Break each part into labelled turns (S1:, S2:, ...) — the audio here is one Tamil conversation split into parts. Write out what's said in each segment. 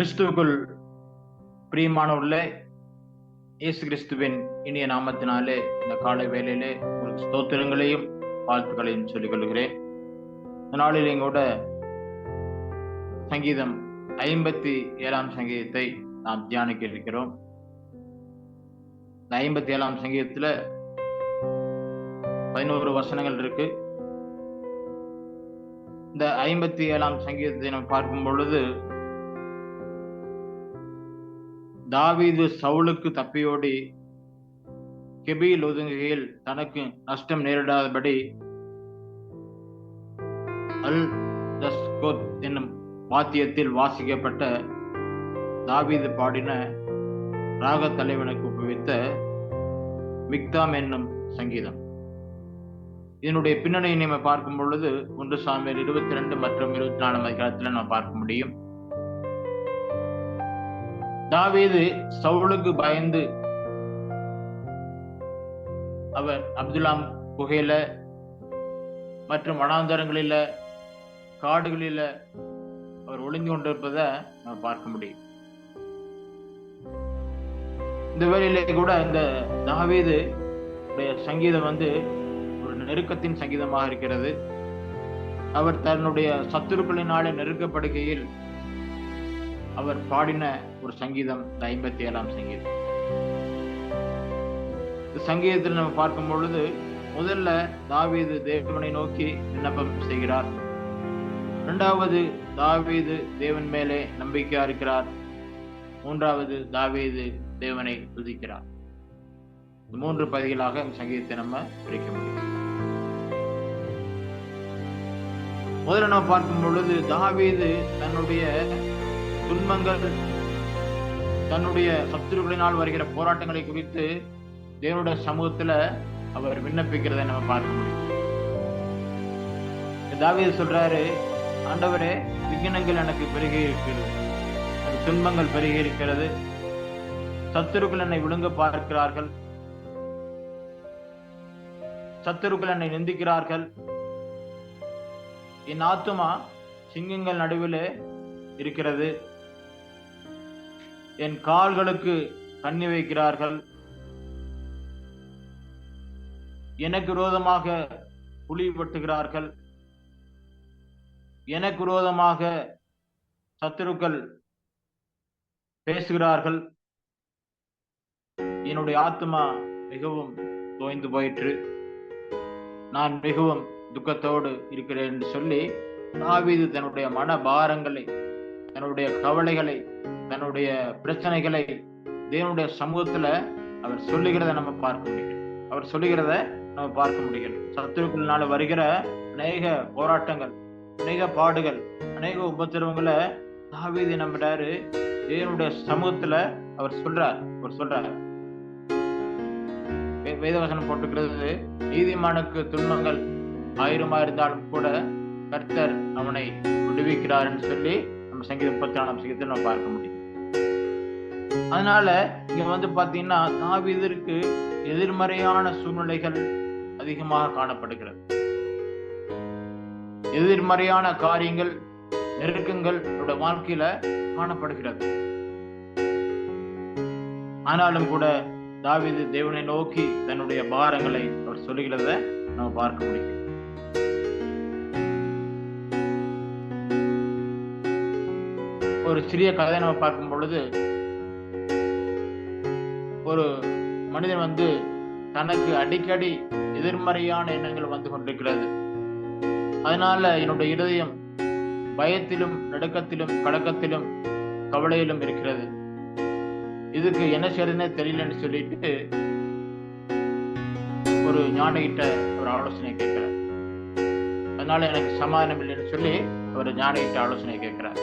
S1: கிறிஸ்துவுக்குள் பிரியமானவர்களே, இயேசு கிறிஸ்துவின் இனிய நாமத்தினாலே இந்த காலை வேளையிலே உங்களுக்கு ஸ்தோத்திரங்களையும் வாழ்த்துக்களையும் சொல்லிக் கொள்கிறேன். இந்த நாளில் எங்களோட சங்கீதம் 57 சங்கீதத்தை நாம் தியானிக்க இருக்கிறோம். இந்த 57 சங்கீதத்துல 11 வசனங்கள் இருக்கு. இந்த 57 சங்கீதத்தை நாம் பார்க்கும் பொழுது, தாவீது சவுலுக்கு தப்பியோடி கெபியில் ஒதுங்குகையில் தனக்கு நஷ்டம் நேரிடாதபடி அல் தஸ்கோத் என்னும் வாத்தியத்தில் வாசிக்கப்பட்ட தாவீது பாடின ராக தலைவனுக்கு ஒப்புவித்த மிக்தாம் என்னும் சங்கீதம். இதனுடைய பின்னணியை நம்ம பார்க்கும் பொழுது 1 சாமுவேல் 22 மற்றும் 24 அதிகாரத்தில் நாம் பார்க்க முடியும். தாவீது சவுலுக்கு பயந்து அவர் அப்துல்லாம் குகையில மற்றும் வனாந்தரங்களில காடுகளில அவர் ஒளிந்து கொண்டிருப்பதை நம்ம பார்க்க முடியும். இந்த வேளையிலே கூட இந்த தாவீது சங்கீதம் ஒரு நெருக்கத்தின் சங்கீதமாக இருக்கிறது. அவர் தன்னுடைய சத்துருக்களினாலே நெருக்கப்படுகையில் அவர் பாடின ஒரு சங்கீதம் 57 சங்கீதம். இந்த சங்கீதத்தில் நம்ம பார்க்கும் பொழுது, முதல்ல தாவீது தேவனை நோக்கி விண்ணப்பம் செய்கிறார். இரண்டாவது, தாவீது தேவன் மேலே நம்பிக்கையா இருக்கிறார். மூன்றாவது, தாவீது தேவனை துதிக்கிறார். 3 பகுதிகளாக இந்த சங்கீதத்தை நம்ம பிரிக்க முடியும். முதல்ல நம்ம பார்க்கும் பொழுது, தாவீது தன்னுடைய துன்பங்கள், தன்னுடைய சத்துருக்களினால் வருகிற போராட்டங்களை குறித்து தேவனுடைய சமூகத்துல அவர் விண்ணப்பிக்கிறதை நம்ம பார்க்க முடியும். தாவீது சொல்றாரு, ஆண்டவரே, விக்னங்கள் எனக்கு பெருகி இருக்கிறது, துன்பங்கள் பெருகி இருக்கிறது, சத்துருக்கள் என்னை விழுங்க பார்க்கிறார்கள், சத்துருக்கள் என்னை நிந்திக்கிறார்கள், என் ஆத்துமா சிங்கங்கள் நடுவில் இருக்கிறது, என் கால்களுக்கு கண்ணி வைக்கிறார்கள், எனக்கு விரோதமாக புலி வெட்டுகிறார்கள், எனக்கு விரோதமாக சத்துருக்கள் பேசுகிறார்கள், என்னுடைய ஆத்மா மிகவும் தோய்ந்து போயிற்று, நான் மிகவும் துக்கத்தோடு இருக்கிறேன் என்று சொல்லி தாவீது தன்னுடைய மன பாரங்களை, தன்னுடைய கவலைகளை, தன்னுடைய பிரச்சனைகளை தேவனுடைய சமூகத்துல அவர் சொல்லுகிறத நம்ம பார்க்க முடியும். சத்துருக்களினால வருகிற அநேக போராட்டங்கள், அநேக பாடுகள், அநேக உபத்திரவங்களை தாவீது நம்பிட்டாரு. தேவனுடைய சமூகத்துல அவர் சொல்றார். வேதவசனம் போட்டுக்கிறது, நீதிமானுக்கு துன்பங்கள் 1000 இருந்தாலும் கூட கர்த்தர் அவனை விடுவிக்கிறார் என்று சொல்லி நம்ம சங்கீதம் 34 சங்கீதத்தில் நம்ம பார்க்க முடியும். அதனால இங்க பாத்தீங்கன்னா, தாவீதிற்கு எதிர்மறையான சூழ்நிலைகள் அதிகமாக காணப்படுகிறது. எதிர்மறையான காரியங்கள், நெருக்கங்கள் வாழ்க்கையில காணப்படுகிறது. ஆனாலும் கூட தாவீது தேவனை நோக்கி தன்னுடைய பாரங்களை அவர் சொல்லுகிறத நம்ம பார்க்க முடியும். ஒரு சிறிய கதை நம்ம பார்க்கும் பொழுது, ஒரு மனிதன் தனக்கு அடிக்கடி எதிர்மறையான எண்ணங்கள் வந்து கொண்டிருக்கிறது. அதனால என்னுடைய இதயம் பயத்திலும், நடுக்கத்திலும், கலக்கத்திலும், கவலையிலும் இருக்கிறது, இதுக்கு என்ன செய்யறதுன்னே தெரியலன்னு சொல்லிட்டு ஒரு ஞானிகிட்ட ஒரு ஆலோசனை கேட்கிறார். அதனால எனக்கு சமாதானம் இல்லைன்னு சொல்லி ஒரு ஞானிகிட்ட ஆலோசனை கேட்கிறார்.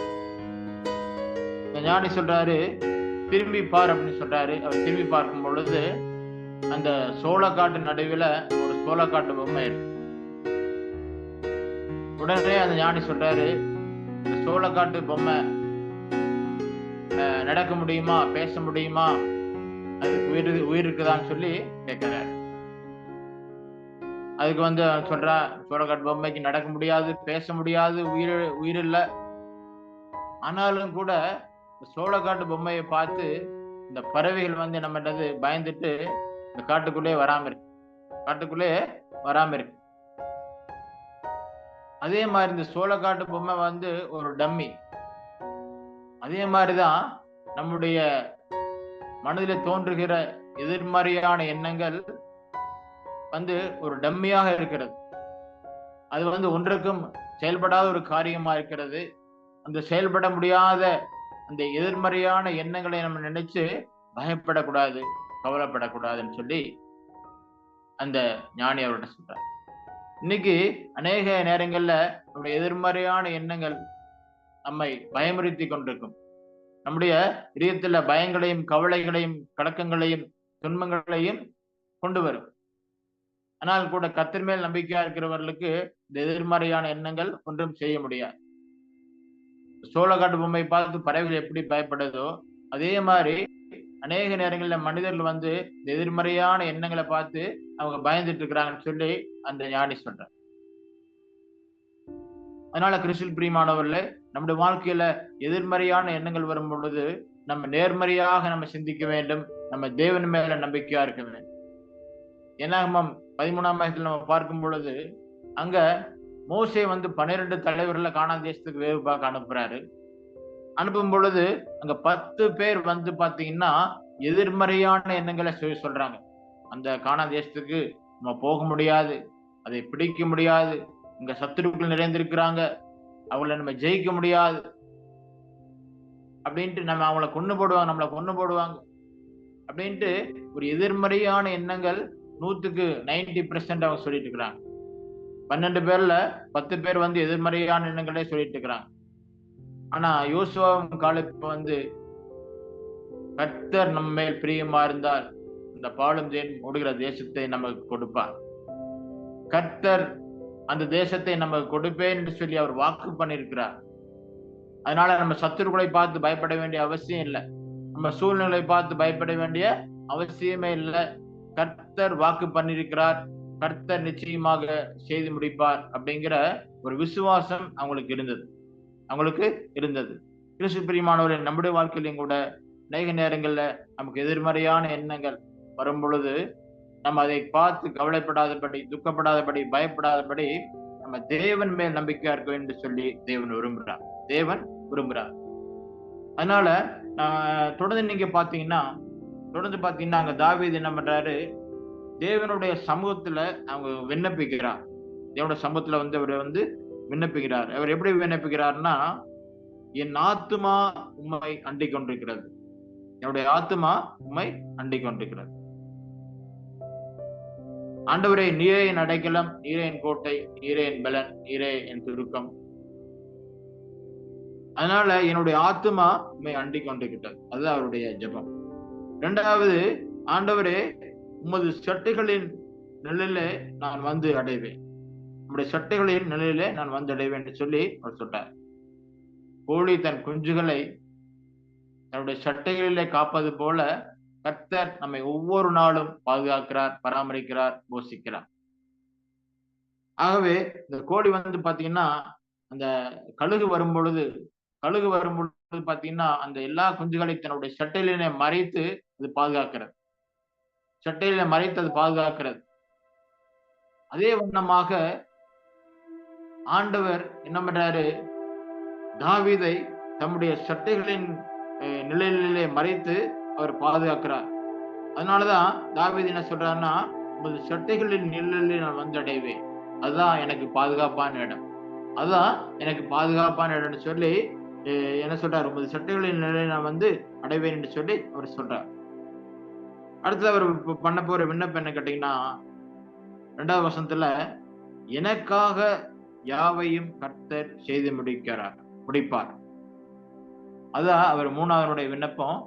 S1: இந்த ஞானி சொல்றாரு, திரும்பி பார் அப்படின்னு சொல்றாரு. அவர் திரும்பி பார்க்கும் பொழுது அந்த சோளக்காட்டு நடுவில் ஒரு சோளக்காட்டு பொம்மை இருக்கு. உடனே அந்த ஞானி சொல்றாரு, இந்த சோளக்காட்டு பொம்மை நடக்க முடியுமா, பேச முடியுமா, அதுக்கு உயிர் இருக்குதான்னு சொல்லி கேட்கிறாரு. அதுக்கு சொல்றா, சோளக்காட்டு பொம்மைக்கு நடக்க முடியாது, பேச முடியாது, உயிர் இல்லை. ஆனாலும் கூட சோளக்காட்டு பொம்மையை பார்த்து இந்த பறவைகள் வந்து நம்மட்டது பயந்துட்டு இந்த காட்டுக்குள்ளே வராம இருக்கு. காட்டுக்குள்ளே வராம இருக்கு. அதே மாதிரி இந்த சோளக்காட்டு பொம்மை வந்து ஒரு டம்மி. அதே மாதிரிதான் நம்முடைய மனதில் தோன்றுகிற எதிர்மறையான எண்ணங்கள் வந்து ஒரு டம்மியாக இருக்கிறது. அது வந்து ஒன்றுக்கும் செயல்படாத ஒரு காரியமா இருக்கிறது. அந்த செயல்பட முடியாத அந்த எதிர்மறையான எண்ணங்களை நம்ம நினைச்சு பயப்படக்கூடாது, கவலைப்படக்கூடாதுன்னு சொல்லி அந்த ஞானி அவர்கிட்ட சொல்றார். இன்னைக்கு அநேக நேரங்கள்ல நம்முடைய எதிர்மறையான எண்ணங்கள் நம்மை பயமுறுத்தி கொண்டிருக்கும். நம்முடைய இதயத்துல பயங்களையும், கவலைகளையும், கலக்கங்களையும், துன்பங்களையும் கொண்டு வரும். ஆனால் கூட கர்த்தர் மேல் நம்பிக்கையா இருக்கிறவர்களுக்கு இந்த எதிர்மறையான எண்ணங்கள் ஒன்றும் செய்ய முடியாது. சோளக்காட்டு பொம்மை பார்த்து பறவைகள் எப்படி பயப்படுதோ அதே மாதிரி அநேக நேரங்களில் மனிதர்கள் வந்து இந்த எதிர்மறையான எண்ணங்களை பார்த்து அவங்க பயந்துட்டு இருக்கிறாங்கன்னு சொல்லி அந்த ஞானி சொல்றார். அதனால கிறிஸ்துவில் பிரியமானவர்களே, நம்முடைய வாழ்க்கையில எதிர்மறையான எண்ணங்கள் வரும் பொழுது நம்ம நேர்மறையாக நம்ம சிந்திக்க வேண்டும். நம்ம தேவன் மேல நம்பிக்கையா இருக்க வேண்டும். என்னாகமம் 13ஆம் அதிகாரத்தில் நம்ம பார்க்கும் பொழுது அங்க மோசே வந்து 12 தலைவர்களை கானான் தேசத்துக்கு வேவு பார்க்க அனுப்புறாரு. அனுப்பும் பொழுது அங்க 10 பேர் வந்து பாத்தீங்கன்னா எதிர்மறையான எண்ணங்களை சொல்றாங்க. அந்த கானான் தேசத்துக்கு நம்ம போக முடியாது, அதை பிடிக்க முடியாது, இங்க சத்துருக்கள் நிறைந்திருக்கிறாங்க, அவங்கள நம்ம ஜெயிக்க முடியாது அப்படின்ட்டு நம்ம அவங்கள கொண்டு போடுவாங்க, நம்மளை கொண்டு போடுவாங்க அப்படின்ட்டு ஒரு எதிர்மறையான எண்ணங்கள் 90% அவங்க சொல்லிட்டு இருக்கிறாங்க. 12 பேர்ல 10 பேர் வந்து எதிர்மறையான எண்ணங்களே சொல்லிட்டு இருக்கிறாங்க. ஆனா யோசுவாவும் காலேப் வந்து கர்த்தர் நம்ம மேல் பிரியமா இருந்தால் இந்த பாலும் தேனும் ஓடுகிற தேசத்தை நமக்கு கொடுப்பார். கர்த்தர் அந்த தேசத்தை நமக்கு கொடுப்பேன் என்று சொல்லி அவர் வாக்கு பண்ணியிருக்கிறார். அதனால நம்ம சத்துருக்களை பார்த்து பயப்பட வேண்டிய அவசியம் இல்லை. நம்ம சூழ்நிலை பார்த்து பயப்பட வேண்டிய அவசியமே இல்லை. கர்த்தர் வாக்கு பண்ணியிருக்கிறார், கர்த்தர் நிச்சயமாக செய்து முடிப்பார் அப்படிங்கிற ஒரு விசுவாசம் அவங்களுக்கு இருந்தது. கிறிஸ்து பிரியமானவர்களே, நம்முடைய வாழ்க்கையிலும் கூட அநேக நேரங்கள்ல நமக்கு எதிர்மறையான எண்ணங்கள் வரும் பொழுது நம்ம அதை பார்த்து கவலைப்படாதபடி, துக்கப்படாதபடி, பயப்படாதபடி நம்ம தேவன் மேல் நம்பிக்கையா இருக்க வேண்டும் என்று சொல்லி தேவன் விரும்புகிறார். அதனால தொடர்ந்து நீங்க பாத்தீங்கன்னா அங்க தாவீது என்ன பண்றாரு, தேவனுடைய சமூகத்துல அவங்க விண்ணப்பிக்கிறார். தேவனுடைய சமூகத்துல வந்து அவர் வந்து விண்ணப்பிக்கிறார். அவர் எப்படி விண்ணப்பிக்கிறார்னா, என் ஆத்துமா உம்மை அண்டிக் கொண்டிருக்கிறது, என்னுடைய ஆத்துமா உம்மை அண்டிக் கொண்டிருக்கிறது. ஆண்டவரே, நீரே என் அடைக்கலம், நீரே என் கோட்டை, நீரே என் பலன், நீரே என் துருக்கம். அதனால என்னுடைய ஆத்துமா உம்மை அண்டிக் கொண்டிருக்கிறது. அதுதான் அவருடைய ஜெபம். இரண்டாவது, ஆண்டவரே, உமது சட்டைகளின் நிழலிலே நான் வந்து அடைவேன், உம்முடைய சட்டைகளின் நிழலிலே நான் வந்து அடைவேன் என்று சொல்லி அவர் சொல்றார். கோழி தன் குஞ்சுகளை தன்னுடைய சட்டைகளிலே காப்பது போல கர்த்தர் நம்மை ஒவ்வொரு நாளும் பாதுகாக்கிறார், பராமரிக்கிறார், போஷிக்கிறார். ஆகவே இந்த கோழி வந்து பாத்தீங்கன்னா அந்த கழுகு வரும் பொழுது பாத்தீங்கன்னா அந்த எல்லா குஞ்சுகளையும் தன்னுடைய சட்டையிலே மறைத்து அது பாதுகாக்கிறது. சட்டையில மறைத்து அது பாதுகாக்கிறது. அதே வண்ணமாக ஆண்டவர் என்ன பண்றாரு, தாவீதை தம்முடைய சட்டைகளின் நிழலிலே மறைத்து அவர் பாதுகாக்கிறார். அதனாலதான் தாவீது என்ன சொல்றாருன்னா, உமது சட்டைகளின் நிழலில் நான் வந்து அடைவேன், அதுதான் எனக்கு பாதுகாப்பான இடம், அதுதான் எனக்கு பாதுகாப்பான இடம்னு சொல்லி என்ன சொல்றாரு, உமது சட்டைகளின் நிழலில் நான் வந்து அடைவேன் என்று சொல்லி அவர் சொல்றார். அடுத்து அவர் பண்ண போற விண்ணப்பம் என்ன கேட்டீங்கன்னா, 2வது வசனத்துல, எனக்காக யாவையும் கர்த்தர் செய்து முடிப்பார். அதான் அவர் 3வது விண்ணப்பம்.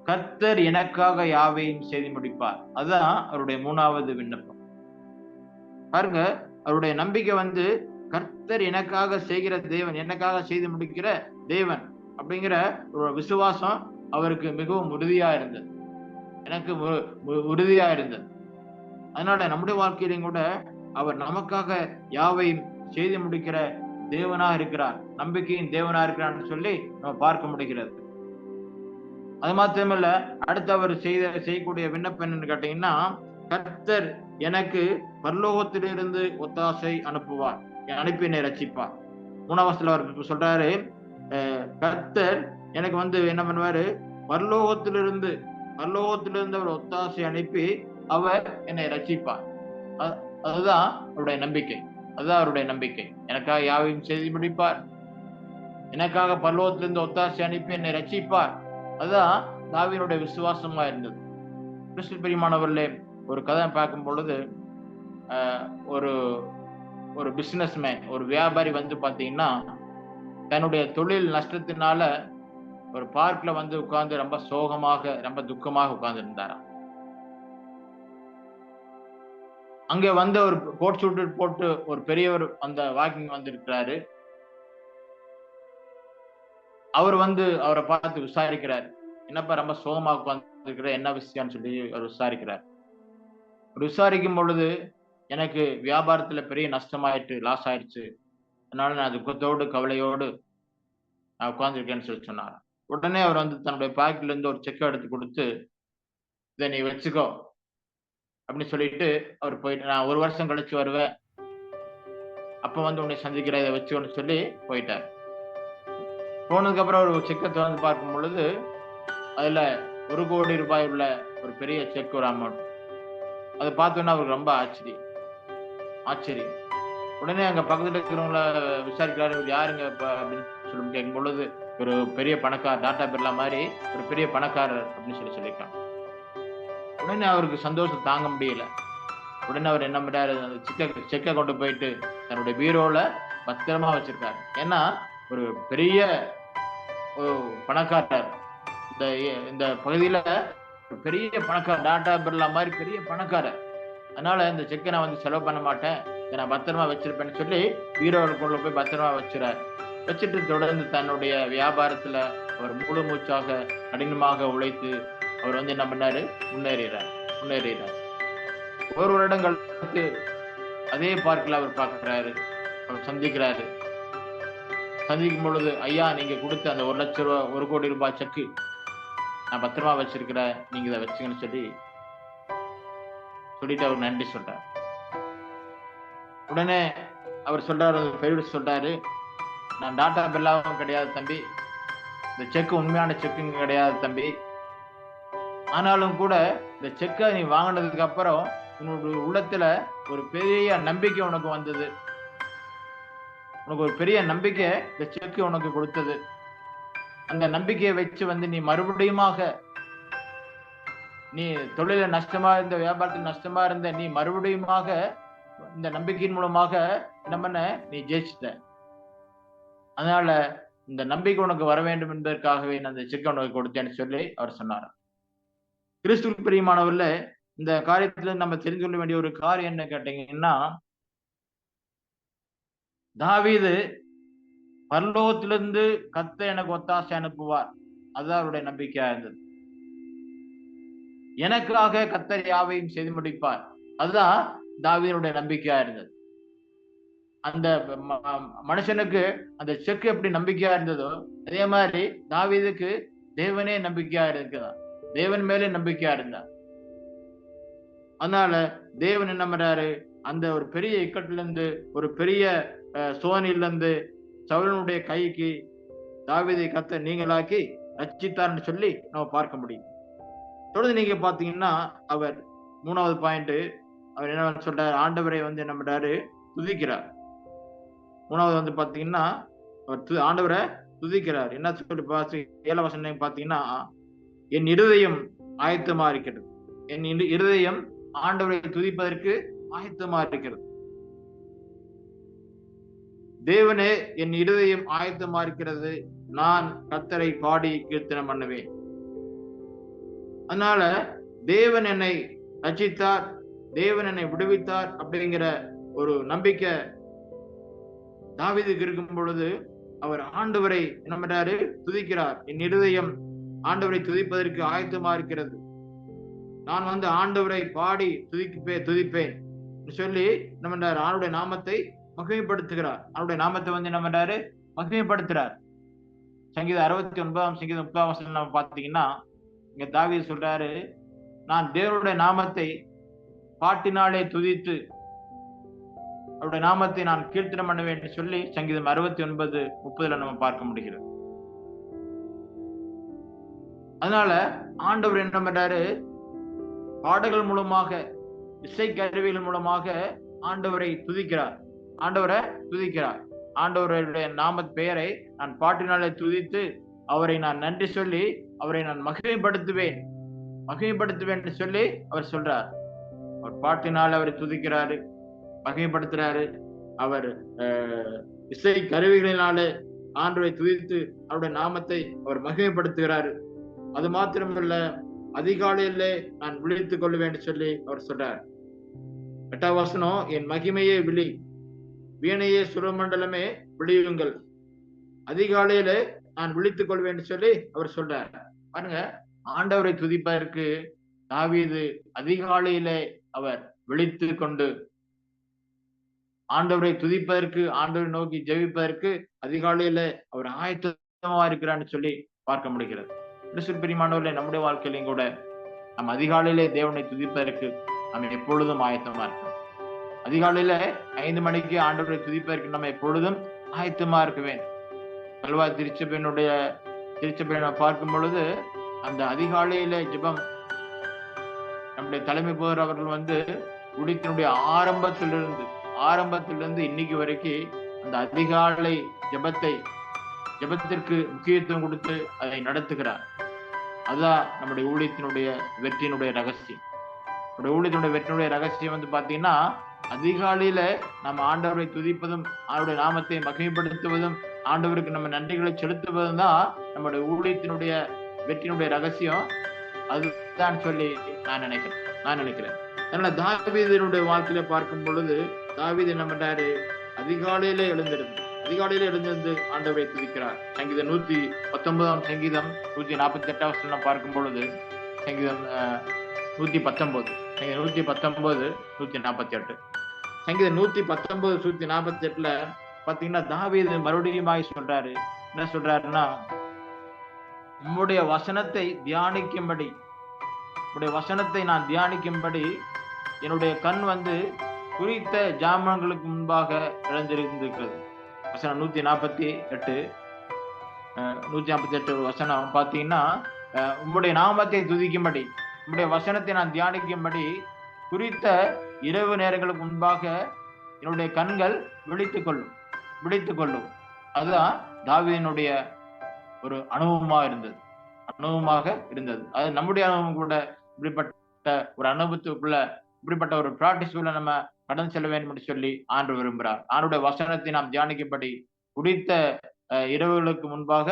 S1: கர்த்தர் எனக்காக யாவையும் செய்து முடிப்பார், அதுதான் அவருடைய 3வது விண்ணப்பம். பாருங்க, அவருடைய நம்பிக்கை வந்து கர்த்தர் எனக்காக செய்கிற தேவன், எனக்காக செய்து முடிக்கிற தேவன் அப்படிங்கிற ஒரு விசுவாசம் அவருக்கு மிகவும் உறுதியா இருந்தது, எனக்கு உறுதியா இருந்தது. அதனால நம்முடைய வாழ்க்கையிலும் கூட அவர் நமக்காக யாவையும் செய்து முடிக்கிற தேவனா இருக்கிறார், நம்பிக்கையின் தேவனா இருக்கிறார் சொல்லி நம்ம பார்க்க முடிகிறது. அது மாத்திரமல்ல, அடுத்து அவர் செய்யக்கூடிய விண்ணப்பம் என்னன்னு கேட்டீங்கன்னா, கர்த்தர் எனக்கு பரலோகத்திலிருந்து ஒத்தாசை அனுப்புவார், அனுப்பி என்னை ரட்சிப்பார். 3ஆம் வசனத்துல அவர் சொல்றாரு, கர்த்தர் எனக்கு வந்து என்ன பண்ணுவாரு, பரலோகத்திலிருந்து அவர் ஒத்தாசை அனுப்பி அவர் என்னை ரட்சிப்பார். அதுதான் அவருடைய நம்பிக்கை. அதுதான் அவருடைய நம்பிக்கை. எனக்காக யாவையும் செய்து முடிப்பார், எனக்காக பரலோகத்திலிருந்து ஒத்தாசை அனுப்பி என்னை ரட்சிப்பார். அதுதான் தாவீதுடைய விசுவாசமா இருந்தது. கிறிஸ்து பிரியமானவர்களே, ஒரு கதை பார்க்கும் பொழுது ஒரு ஒரு பிசினஸ்மேன், ஒரு வியாபாரி வந்து பாத்தீங்கன்னா, தன்னுடைய தொழில் நஷ்டத்தினால ஒரு பார்க்ல வந்து உட்கார்ந்து ரொம்ப சோகமாக, ரொம்ப துக்கமாக உட்கார்ந்து இருந்தாராம். அங்க வந்த ஒரு கோட் சூட் போட்டு ஒரு பெரியவர் அந்த வாக்கிங் வந்திருக்கிறாரு. அவர் வந்து அவரை பார்த்து விசாரிக்கிறார், என்னப்பா ரொம்ப சோகமா உட்கார்ந்துருக்கிற, என்ன விஷயம்னு சொல்லி அவர் விசாரிக்கிறார். விசாரிக்கும் பொழுது, எனக்கு வியாபாரத்துல பெரிய நஷ்டமாயிட்டு, லாஸ் ஆயிடுச்சு, அதனால நான் துக்கத்தோடு கவலையோடு நான் உட்கார்ந்துருக்கேன்னு சொல்லி சொன்னார். உடனே அவர் வந்து தன்னுடைய பாக்கெட்ல இருந்து ஒரு செக் எடுத்து கொடுத்து, இதை நீ வச்சுக்கோ அப்படின்னு சொல்லிட்டு அவர் போயிட்டு, நான் 1 வருஷம் கழிச்சு வருவேன், அப்ப வந்து உன்னை சந்திக்கிறேன், இதை வச்சுக்கோன்னு சொல்லி போயிட்டார். போனதுக்கு அப்புறம் ஒரு செக்கை திறந்து பார்க்கும் பொழுது, அதுல 1 கோடி ரூபாய் உள்ள ஒரு பெரிய செக், ஒரு அமௌண்ட். அதை பார்த்தோன்னா அவருக்கு ரொம்ப ஆச்சரியம். உடனே அங்க பக்கத்துல இருக்கிறவங்கள விசாரிக்கிறாரு, யாருங்க அப்படின்னு சொல்லி கேட்கும் பொழுது, ஒரு பெரிய பணக்காரர், டாடா பிர்லா மாதிரி ஒரு பெரிய பணக்காரர் அப்படின்னு சொல்லியிருக்காங்க. உடனே அவருக்கு சந்தோஷம் தாங்க முடியல. உடனே அவர் என்ன பண்றாரு, அந்த செக்கை கொண்டு போயிட்டு தன்னுடைய பீரோல பத்திரமா வச்சிருக்காரு. ஏன்னா ஒரு பெரிய பணக்காரர், இந்த பகுதியில பெரிய பணக்காரர், டாடா பிர்லா மாதிரி பெரிய பணக்காரர். அதனால இந்த செக்கை நான் வந்து செலவு பண்ண மாட்டேன், நான் பத்திரமா வச்சிருப்பேன்னு சொல்லி பீரோவில் கொண்டு போய் பத்திரமா வச்சுட்டு தொடர்ந்து தன்னுடைய வியாபாரத்துல அவர் முழு மூச்சாக கடினமாக உழைத்து அவர் வந்து என்ன பண்ணாரு, முன்னேறார். ஒரு வருடம் கழித்து அதே பார்க்கில் அவர் பார்க்கிறாரு, அவர் சந்திக்கும் பொழுது, ஐயா நீங்க கொடுத்த அந்த 1 லட்சம் ரூபாய், 1 கோடி ரூபாய் செக்கு நான் பத்திரமா வச்சிருக்கிறேன், நீங்க இதை வச்சுங்கன்னு சொல்லிட்டு அவர் நன்றி சொல்றார். உடனே அவர் சொல்றாரு, பெரியவர் சொல்றாரு, நான் டாடா பிர்லாவும் கிடையாது தம்பி, இந்த செக்கு உண்மையான செக்குங்க கிடையாது தம்பி, ஆனாலும் கூட இந்த செக்கை நீ வாங்கினதுக்கு அப்புறம் உன்னுடைய உள்ளத்துல ஒரு பெரிய நம்பிக்கை உனக்கு வந்தது, உனக்கு ஒரு பெரிய நம்பிக்கை இந்த செக்கு உனக்கு கொடுத்தது. அந்த நம்பிக்கையை வச்சு வந்து நீ மறுபடியுமாக, நீ தொழில நஷ்டமா இருந்த, வியாபாரத்தில் நஷ்டமா இருந்த நீ மறுபடியுமாக இந்த நம்பிக்கையின் மூலமாக என்ன பண்ண, நீ ஜெயிச்சிட்ட. அதனால இந்த நம்பிக்கை உனக்கு வர வேண்டும் என்பதற்காகவே நான் அந்த செக்கை உனக்கு கொடுத்தேன்னு சொல்லி அவர் சொன்னார். கிறிஸ்துவுக்கு பிரியமானவர்கள, இந்த காரியத்துல நம்ம தெரிந்து கொள்ள வேண்டிய ஒரு காரியம் என்ன கேட்டீங்கன்னா, தாவீது பரலோகத்திலிருந்து கர்த்தர் எனக்கு ஒத்தாசை அனுப்புவார், அதுதான் அவருடைய நம்பிக்கையா இருந்தது. எனக்காக கர்த்தர் யாவையும் செய்து முடிப்பார், அதுதான் தாவீதுடைய நம்பிக்கையா இருந்தது. அந்த மனுஷனுக்கு அந்த செக் எப்படி நம்பிக்கையா இருந்ததோ, அதே மாதிரி தாவீதுக்கு தேவனே நம்பிக்கையா இருக்குதான், தேவன் மேலே நம்பிக்கையா இருந்தார். அதனால தேவன் என்ன பண்றாரு, அந்த ஒரு பெரிய இக்கட்டுல இருந்து, ஒரு பெரிய சோதனையில இருந்து சவுலனுடைய கைக்கு தாவீதை கர்த்தர் நீங்களாக்கி ரட்சித்தார்னு சொல்லி நம்ம பார்க்க முடியும். தொடர்ந்து நீங்க பாத்தீங்கன்னா, அவர் 3வது பாயிண்ட், அவர் என்ன சொல்றாரு, ஆண்டவரை வந்து என்ன பண்றாரு, துதிக்கிறார். 3வது வந்து பாத்தீங்கன்னா, அவர் ஆண்டவரை துதிக்கிறார். என்ன சொல்லி 7ஆம் வசனம் பாத்தீங்கன்னா, என் இருதயம் ஆயத்தமா இருக்கிறது, என் இருதயம் ஆண்டவரை துதிப்பதற்கு ஆயத்தமா இருக்கிறது. தேவனே என் இருதயம் ஆயத்தமா இருக்கிறது, நான் கர்த்தரை பாடி கீர்த்தனம் பண்ணுவேன். அதனால தேவன் என்னை ரட்சித்தார், தேவன் என்னை விடுவித்தார் அப்படிங்கிற ஒரு நம்பிக்கை தாவீதுக்கு இருக்கும் பொழுது, அவர் ஆண்டவரை என்ன பண்றாரு, துதிக்கிறார். என் இருதயம் ஆண்டவரை துதிப்பதற்கு ஆயத்தமா இருக்கிறது, நான் வந்து ஆண்டவரை பாடி துதிப்பேன் சொல்லி என்ன பண்றாரு, ஆண்டவருடைய நாமத்தை மகிமைப்படுத்துகிறார். அவருடைய நாமத்தை வந்து என்ன பண்றாரு, மகிமைப்படுத்துறார். சங்கீதம் 69 சங்கீதம் 30 நம்ம பாத்தீங்கன்னா, இங்க தாவீது சொல்றாரு, நான் தேவனுடைய நாமத்தை பாட்டினாலே துதித்து அவருடைய நாமத்தை நான் கீர்த்தனம் பண்ணுவேன் என்று சொல்லி சங்கீதம் 69:30 நம்ம பார்க்க முடிகிறது. அதனால ஆண்டவர் என்ன பண்றாரு, பாடல்கள் மூலமாக, இசை கருவிகள் மூலமாக ஆண்டவரை துதிக்கிறார். ஆண்டவருடைய நாம பெயரை நான் பாட்டினாலே துதித்து அவரை நான் நன்றி சொல்லி அவரை நான் மகிமைப்படுத்துவேன் என்று சொல்லி அவர் சொல்றார். அவர் பாட்டினால் அவரை துதிக்கிறாரு, மகிமைப்படுத்துறாரு. அவர் இசை கருவிகளினாலே ஆண்டவரை துதித்து அவருடைய நாமத்தை அவர் மகிமைப்படுத்துகிறாரு. அது மாத்திரமல்ல, அதிகாலையிலே நான் விழித்துக் கொள்வேன் என்று சொல்லி அவர் சொல்றார். 8ஆம் வசனம், என் மகிமையே விழி, வீணையே சுரமண்டலமே விழியுங்கள், அதிகாலையிலே நான் விழித்துக் கொள்வேன் என்று சொல்லி அவர் சொல்றார். பாருங்க, ஆண்டவரை துதிப்பதற்கு தாவீது அதிகாலையிலே அவர் விழித்து கொண்டு ஆண்டவரை துதிப்பதற்கு, ஆண்டவரை நோக்கி ஜெபிப்பதற்கு அதிகாலையில அவர் ஆயத்தமா இருக்கிறான்னு சொல்லி பார்க்க முடிகிறது. பிரியமானவர்களே, நம்முடைய வாழ்க்கையிலும் கூட நம்ம அதிகாலையிலே தேவனை துதிப்பதற்கு நம்ம எப்பொழுதும் ஆயத்தமா இருக்கணும். அதிகாலையில 5 மணிக்கு ஆண்டவரை துதிப்பதற்கு நம்ம எப்பொழுதும் ஆயத்தமா இருக்க வேண்டும். கல்வாய் திருச்சபையை பார்க்கும் பொழுது அந்த அதிகாலையில ஜெபம், நம்முடைய தலைமை போதர் அவர்கள் உடித்தினுடைய ஆரம்பத்திலிருந்து இன்னைக்கு வரைக்கும் அந்த அதிகாலை ஜெபத்திற்கு முக்கியத்துவம் கொடுத்து அதை நடத்துகிறார். அதுதான் நம்முடைய ஊழியத்தினுடைய வெற்றியினுடைய ரகசியம். ஊழியத்தினுடைய வெற்றியினுடைய ரகசியம் பாத்தீங்கன்னா, அதிகாலையில நம்ம ஆண்டவரை துதிப்பதும் அவருடைய நாமத்தை மகிமைப்படுத்துவதும் ஆண்டவருக்கு நம்ம நன்றிகளை செலுத்துவதும் தான் நம்முடைய ஊழியத்தினுடைய வெற்றியினுடைய ரகசியம். அதுதான் சொல்லி நான் நினைக்கிறேன். அதனால தாவீதினுடைய வாழ்க்கையில பார்க்கும் பொழுது தாவீது என்ன பண்றாரு, அதிகாலையில எழுந்திருந்து ஆண்டவரை துதிக்கிறார். சங்கீதம் 119 சங்கீதம் 148 பார்க்கும் பொழுது, சங்கீதம் 119 148 சங்கீதம் 119 148 பாத்தீங்கன்னா தாவீது மறுபடியும் சொல்றாரு. என்ன சொல்றாருன்னா, உம்முடைய வசனத்தை நான் தியானிக்கும்படி என்னுடைய கண் குறித்த ஜாமங்களுக்கு முன்பாக இழந்திருந்திருக்கிறது. வசனம் 148 வசனம் பாத்தீங்கன்னா, உம்முடைய நாமத்தை துதிக்கும்படி, உம்முடைய வசனத்தை நான் தியானிக்கும்படி குறித்த இரவு நேரங்களுக்கு முன்பாக என்னுடைய கண்கள் விழித்துக் கொள்ளும். அதுதான் தாவீதினுடைய ஒரு அனுபவமாக இருந்தது. அது நம்முடைய அனுபவம் கூட. இப்படிப்பட்ட ஒரு அனுபவத்துக்குள்ள, இப்படிப்பட்ட ஒரு பிராக்டிஸ்குள்ள நம்ம கடந்து செல்ல வேண்டும் என்று சொல்லி ஆண்டு விரும்புகிறார். ஆண்டுடைய வசனத்தை நாம் தியானிக்கும்படி குறித்த இரவுகளுக்கு முன்பாக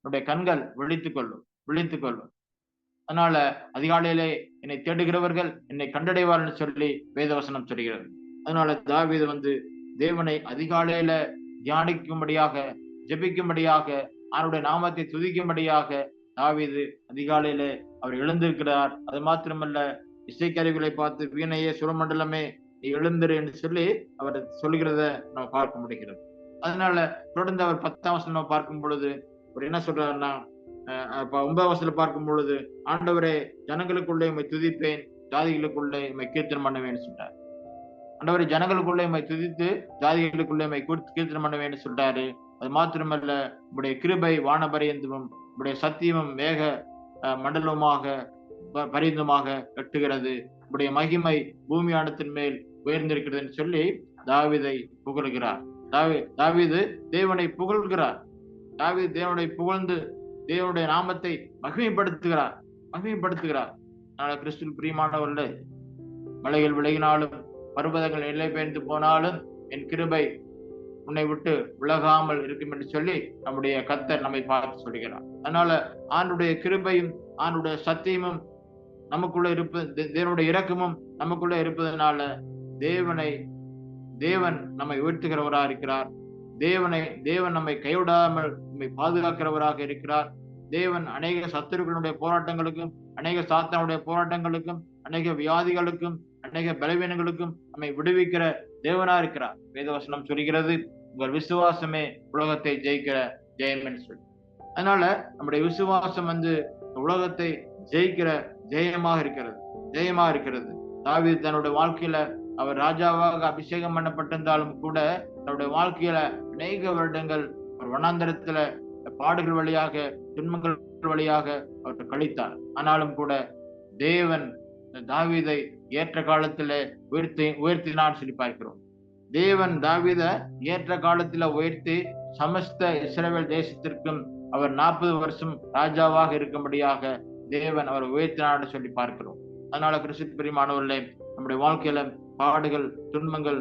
S1: என்னுடைய கண்கள் விழித்துக் கொள்ளும். அதனால அதிகாலையிலே என்னை தேடுகிறவர்கள் என்னை கண்டடைவார் என்று சொல்லி வேதவசனம் சொல்கிறது. அதனால தாவீது தேவனை அதிகாலையில தியானிக்கும்படியாக, ஜெபிக்கும்படியாக, அவருடைய நாமத்தை துதிக்கும்படியாக தாவீது அதிகாலையில அவர் எழுந்திருக்கிறார். அது மாத்திரமல்ல, இசைக்கருவிகளை பார்த்து வீணையே சுரமண்டலமே நீ எழுந்திரு என்று சொல்லி அவர் சொல்லுகிறத நம்ம பார்க்க முடிகிறது. அதனால தொடர்ந்து அவர் 10ஆம் வசனம் பார்க்கும் பொழுது அவர் என்ன சொல்றாருன்னா, 9ஆம் வசனத்துல பார்க்கும் பொழுது, ஆண்டவரே ஜனங்களுக்குள்ளே உம்மை துதிப்பேன், ஜாதிகளுக்குள்ளே உம்மை கீர்த்தனம் பண்ணுவேன்னு சொல்றாரு. ஆண்டவரே ஜனங்களுக்குள்ளே உம்மை துதித்து ஜாதிகளுக்குள்ளே உம்மை கீர்த்தனம் பண்ணுவேன்னு சொல்றாரு. அது மாத்திரமல்ல, உங்களுடைய கிருபை வானபரியந்தமும் உங்களுடைய சத்தியமும் மேக மண்டலமாக பரிந்துமாக கட்டுகிறது, உங்களுடைய மகிமை பூமியானத்தின் மேல் உயர்ந்திருக்கிறதுன்னு சொல்லி தாவீதை புகழ்கிறார். தாவீது தேவனை புகழ்கிறார். தாவீது தேவனை புகழ்ந்து தேவனுடைய நாமத்தை மகிமைப்படுத்துகிறார். கிறிஸ்துவில் பிரியமானவர்களே, மலைகள் விலகினாலும் பர்வதங்கள் நிலை பெயர்ந்து போனாலும் என் கிருபை உன்னை விட்டு விலகாமல் இருக்கும் என்று சொல்லி நம்முடைய கர்த்தர் நம்மை பார்த்து சொல்கிறார். அதனால ஆண்டுடைய கிருபையும் ஆண்டுடைய சத்தியமும் நமக்குள்ள இருப்பது, தேவனுடைய இரக்கமும் நமக்குள்ள இருப்பதனால தேவன் நம்மை உயர்த்துகிறவராக இருக்கிறார். தேவன் நம்மை கைவிடாமல் நம்மை பாதுகாக்கிறவராக இருக்கிறார். தேவன் அநேக சத்துருக்களுடைய போராட்டங்களுக்கும், அநேக சாத்தானுடைய போராட்டங்களுக்கும், அநேக வியாதிகளுக்கும், அநேக பலவீனங்களுக்கும் நம்மை விடுவிக்கிற தேவனா இருக்கிறார். வேதவசனம் சொல்கிறது, உங்கள் விசுவாசமே உலகத்தை ஜெயிக்கிற ஜெயம் என்று சொல்லி. அதனால நம்முடைய விசுவாசம் உலகத்தை ஜெயமாக இருக்கிறது. தாவீது தன்னுடைய வாழ்க்கையில அவர் ராஜாவாக அபிஷேகம் பண்ணப்பட்டிருந்தாலும் கூட தன்னுடைய வாழ்க்கையில அநேக வருடங்கள் அவர் வனாந்தரத்துல பாடுகள் வழியாக, துன்பங்கள் வழியாக அவர் கழித்தார். ஆனாலும் கூட தேவன் தாவீதை ஏற்ற காலத்துல உயர்த்தினான்னு சொல்லி பார்க்கிறோம். தேவன் தாவீதை ஏற்ற காலத்துல உயர்த்தி சமஸ்த இஸ்ரவேல் தேசத்திற்கும் அவர் 40 வருஷம் ராஜாவாக இருக்கும்படியாக தேவன் அவர் உயர்த்தினான்னு சொல்லி பார்க்கிறோம். அதனால கிறிஸ்து பிரியமானவர்களே, நம்முடைய வாழ்க்கையில பாடுகள், துன்பங்கள்,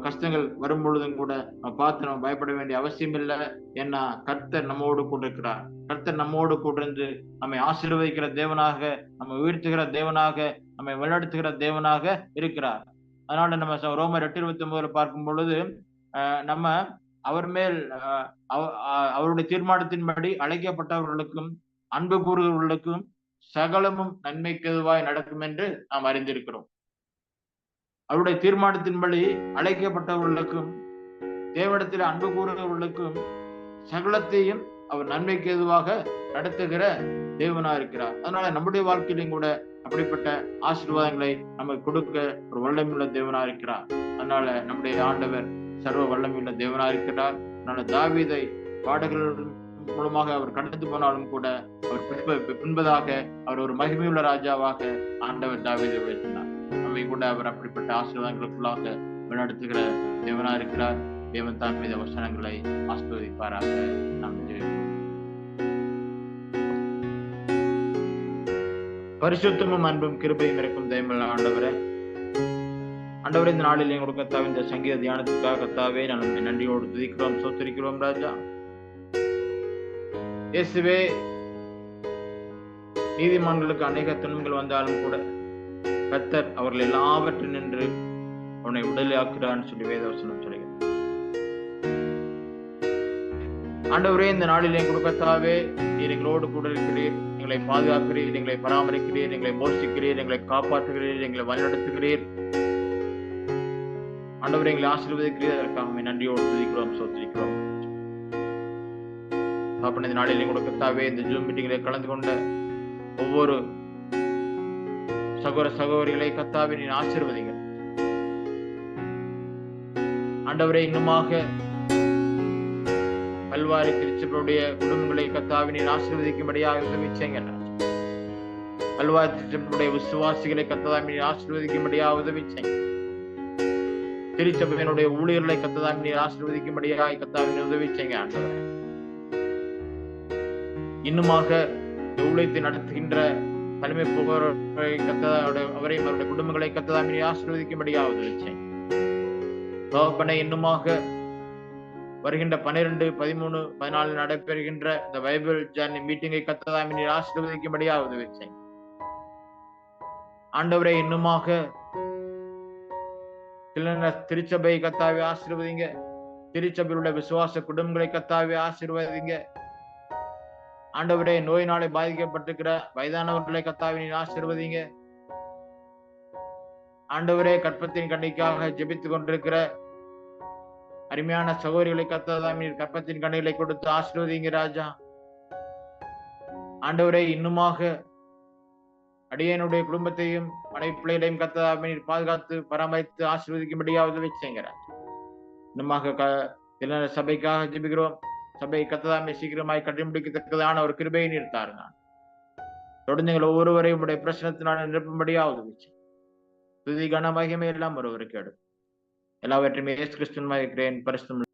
S1: கஷ்டங்கள் வரும் பொழுதும் கூட நம்ம பயப்பட வேண்டிய அவசியம் இல்லை. ஏன்னா கர்த்தர் நம்மோடு கூட இருக்கிறார். கர்த்தர் நம்மோடு கூட இருந்து நம்மை ஆசீர்வதிக்கிற தேவனாக, நம்ம உயர்த்துகிற தேவனாக, நம்மை வழிநடத்துகிற தேவனாக இருக்கிறார். அதனால நம்ம ரோமர் 8:29 பார்க்கும் பொழுது நம்ம அவர் மேல் அவருடைய தீர்மானத்தின்படி அழைக்கப்பட்டவர்களுக்கும் அன்பு கூறுகிறவர்களுக்கும் சகலமும் நன்மைக்கெதுவாய் நடக்கும் என்று நாம் அறிந்திருக்கிறோம். அவருடைய தீர்மானத்தின்படி அழைக்கப்பட்டவர்களுக்கும் தேவனிடத்தில் அன்பு கூறுகிறவர்களுக்கும் சகலத்தையும் அவர் நன்மைக்கு எதுவாக நடத்துகிற தேவனா இருக்கிறார். அதனால நம்முடைய வாழ்க்கையிலும் கூட அப்படிப்பட்ட ஆசீர்வாதங்களை நமக்கு கொடுக்க ஒரு வல்லமையுள்ள தேவனா இருக்கிறார். அதனால நம்முடைய ஆண்டவர் சர்வ வல்லமையுள்ள தேவனா இருக்கிறார். அதனால தாவீதை பாடல்கள் மூலமாக அவர் கடந்து போனாலும் கூட அவர் பின்பதாக அவர் ஒரு மகிமையுள்ள ராஜாவாக ஆண்டவர் தாவீதை உயர்த்தினார். நம்மை கூட அவர் அப்படிப்பட்ட ஆசீர்வாதங்களுக்குள்ளாக வழிநடத்துகிற தேவனா இருக்கிறார். தேவன் தான் மீத வசனங்களை ஆசீர்வதிப்பாராக. நாம் பரிசுத்தமும் அன்பும் கிருபையும் இருக்கும் தேவன் ஆண்டவரே, இந்த நாளில் எங்களுக்கு கத்தாவே இந்த சங்கீத தியானத்துக்காக கத்தாவே நான் நன்றியோடு துதிக்கிறோம், சோத்தரிக்கிறோம் ராஜா. இயேசுவே, நீதிமான்களுக்கு அநேக துன்பங்கள் வந்தாலும் கூட கர்த்தர் அவர்கள் எல்லாவற்றில் நின்று அவனை விடுதலையாக்குறான்னு சொல்லி வேதவசனம் சொல்லுங்க. ஆண்டவரே, இந்த நாளில் எங்களுக்கு கர்த்தாவே நீர் எங்களோடு கூட இருக்கிறீர், எங்களை பாதுகாக்கிறீர், எங்களை பராமரிக்கிறீர், எங்களை போஷிக்கிறீர், எங்களை காப்பாற்றுகிறீர், எங்களை வழிநடத்துகிறீர். ஆண்டவரே, எங்களை ஆசீர்வதிக்கிறீர். அதற்காக நன்றியோடு துதிக்கிறோம், சோத்திரிக்கிறோம். இந்த நாளில் எங்களுக்கு கர்த்தாவே இந்த ஜூம் மீட்டிங்களை கலந்து கொண்ட ஒவ்வொரு சகோதர சகோதரிகளை கர்த்தாவே நீர் ஆசீர்வதிங்க. ஆண்டவரே, இன்னுமாக கல்வாரி திருச்சபையுடைய குடும்பங்களை கர்த்தாவே நீர் ஆசீர்வதிக்கும்படியாக உதவி செய்யுங்க. கல்வாரி திருச்சபையுடைய விசுவாசிகளை கர்த்தாவே நீர் ஆசீர்வதிக்கும்படியாக உதவி செய்யுங்க. திருச்சபையினுடைய ஊழியர்களை கர்த்தாவே நீர் ஆசீர்வதிக்கும்படியாக கர்த்தாவே நீர் உதவி செய்யுங்க. ஆண்டவரே, இன்னுமாக ஊழியத்தை நடத்துகின்ற தலைமை புகழை கர்த்தாவே அவரையும் அவருடைய குடும்பங்களை கர்த்தாவே நீர் ஆசீர்வதிக்கும்படியாக உதவி செய்யுங்க. தகப்பனே, இன்னுமாக வருகின்ற 12, 13, 14 நடைபெறுகின்ற இந்த பைபிள் ஜர்னி மீட்டிங்கை கர்த்தாவே நீர் ஆசீர்வதிக்கும்படியாக உதவி செய்யுங்க. ஆண்டவரே, இன்னுமாக திருச்சபை கர்த்தாவே ஆசீர்வதிங்க. திருச்சபையிலுள்ள விசுவாச குடும்பங்களை கர்த்தாவே ஆசீர்வதிங்க. ஆண்டவரே, நோயினாலே பாதிக்கப்பட்டிருக்கிற வயதானவர்களை கர்த்தாவே நீர் ஆசீர்வதிங்க. ஆண்டவரே, கற்பத்தின் கண்ணிக்காக ஜெபித்துக் கொண்டிருக்கிற அருமையான சகோதரிகளை கர்த்தாவே நீர் கற்பத்தின் கண்ணிகளை கொடுத்து ஆசீர்வதிங்க ராஜா. ஆண்டவரே, இன்னுமாக அடியனுடைய குடும்பத்தையும் மனைவி பிள்ளைகளையும் கர்த்தாவே நீர் பாதுகாத்து பராமரித்து ஆசீர்வதிக்கும்படியாக உதவி செய்யுங்க. இன்னுமாக சபைக்காக ஜெபிக்கிறோம். சபை கர்த்தாவே சீக்கிரமாய் கட்டிமுடிக்கத்தக்கதான ஒரு கிருபையை நீர் தாருங்க. தொடர்ந்து எங்கள் ஒவ்வொருவரையும் உடைய பிரச்சனத்தினால் நிரப்பும்படியாக உதவி செய்யுங்க. துதி கன மகிமை எல்லாம் ஒருவருக்கு எடுக்கும். எல்லாவற்றையும் இயேசு கிறிஸ்துவின் இருக்கிறேன். பரிசுத்தம்